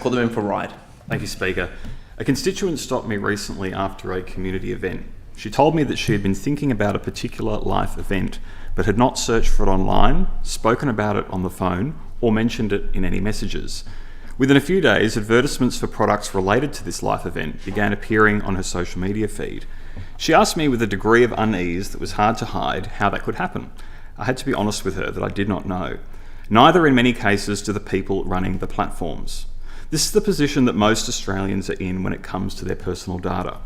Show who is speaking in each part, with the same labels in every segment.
Speaker 1: Put them in for a ride.
Speaker 2: Thank you, Speaker. A constituent stopped me recently after a community event. She told me that she had been thinking about a particular life event, but had not searched for it online, spoken about it on the phone, or mentioned it in any messages. Within a few days, advertisements for products related to this life event began appearing on her social media feed. She asked me with a degree of unease that was hard to hide how that could happen. I had to be honest with her that I did not know. Neither, in many cases, do the people running the platforms. This is the position that most Australians are in when it comes to their personal data.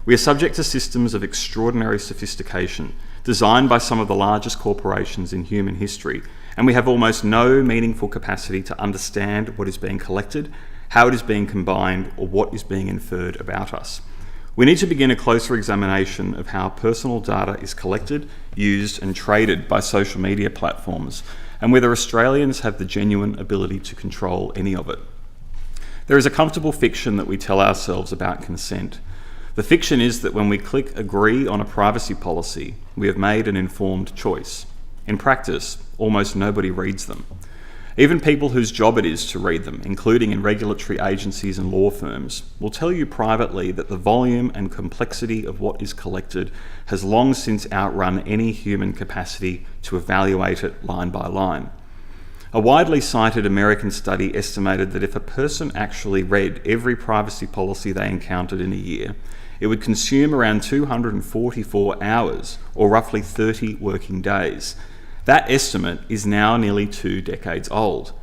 Speaker 2: We are subject to systems of extraordinary sophistication, designed by some of the largest corporations in human history, and we have almost no meaningful capacity to understand what is being collected, how it is being combined, or what is being inferred about us. We need to begin a closer examination of how personal data is collected, used, and traded by social media platforms, and whether Australians have the genuine ability to control any of it. There is a comfortable fiction that we tell ourselves about consent. The fiction is that when we click agree on a privacy policy, we have made an informed choice. In practice, almost nobody reads them. Even people whose job it is to read them, including in regulatory agencies and law firms, will tell you privately that the volume and complexity of what is collected has long since outrun any human capacity to evaluate it line by line. A widely cited American study estimated that if a person actually read every privacy policy they encountered in a year, it would consume around 244 hours, or roughly 30 working days. That estimate is now nearly 2 decades old.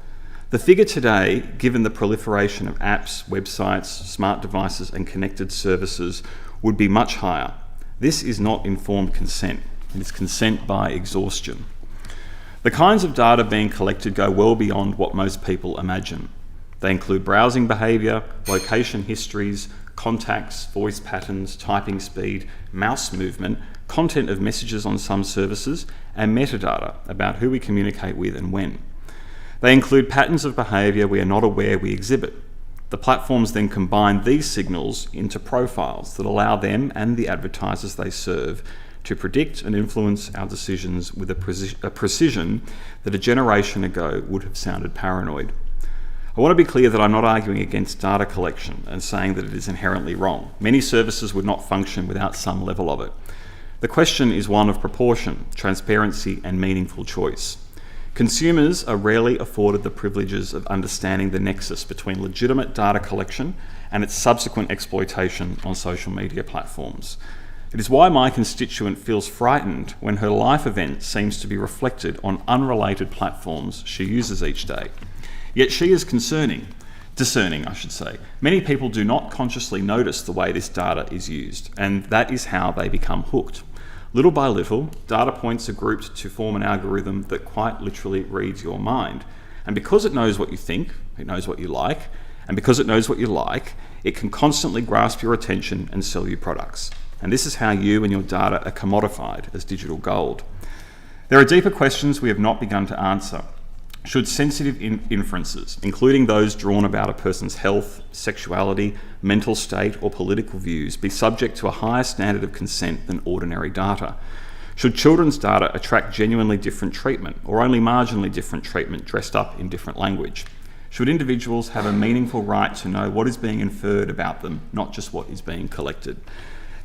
Speaker 2: The figure today, given the proliferation of apps, websites, smart devices, and connected services, would be much higher. This is not informed consent. It is consent by exhaustion. The kinds of data being collected go well beyond what most people imagine. They include browsing behaviour, location histories, contacts, voice patterns, typing speed, mouse movement, content of messages on some services, and metadata about who we communicate with and when. They include patterns of behaviour we are not aware we exhibit. The platforms then combine these signals into profiles that allow them and the advertisers they serve to predict and influence our decisions with a precision that a generation ago would have sounded paranoid. I want to be clear that I'm not arguing against data collection and saying that it is inherently wrong. Many services would not function without some level of it. The question is one of proportion, transparency, and meaningful choice. Consumers are rarely afforded the privileges of understanding the nexus between legitimate data collection and its subsequent exploitation on social media platforms. It is why my constituent feels frightened when her life event seems to be reflected on unrelated platforms she uses each day. Yet she is discerning. Many people do not consciously notice the way this data is used, and that is how they become hooked. Little by little, data points are grouped to form an algorithm that quite literally reads your mind. And because it knows what you think, it knows what you like, and because it knows what you like, it can constantly grasp your attention and sell you products. And this is how you and your data are commodified as digital gold. There are deeper questions we have not begun to answer. Should sensitive inferences, including those drawn about a person's health, sexuality, mental state, or political views, be subject to a higher standard of consent than ordinary data? Should children's data attract genuinely different treatment, or only marginally different treatment dressed up in different language? Should individuals have a meaningful right to know what is being inferred about them, not just what is being collected?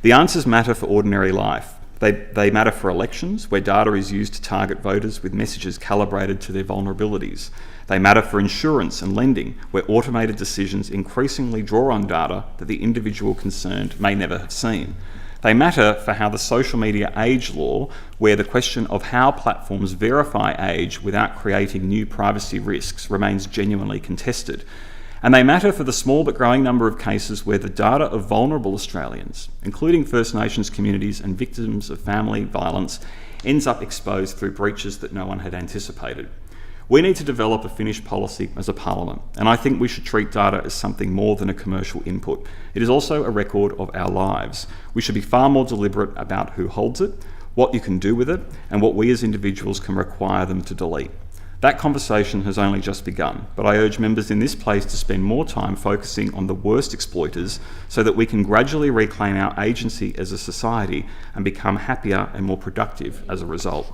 Speaker 2: The answers matter for ordinary life. They matter for elections, where data is used to target voters with messages calibrated to their vulnerabilities. They matter for insurance and lending, where automated decisions increasingly draw on data that the individual concerned may never have seen. They matter for how the social media age law, where the question of how platforms verify age without creating new privacy risks remains genuinely contested. And they matter for the small but growing number of cases where the data of vulnerable Australians, including First Nations communities and victims of family violence, ends up exposed through breaches that no one had anticipated. We need to develop a finished policy as a parliament, and I think we should treat data as something more than a commercial input. It is also a record of our lives. We should be far more deliberate about who holds it, what you can do with it, and what we as individuals can require them to delete. That conversation has only just begun, but I urge members in this place to spend more time focusing on the worst exploiters so that we can gradually reclaim our agency as a society and become happier and more productive as a result.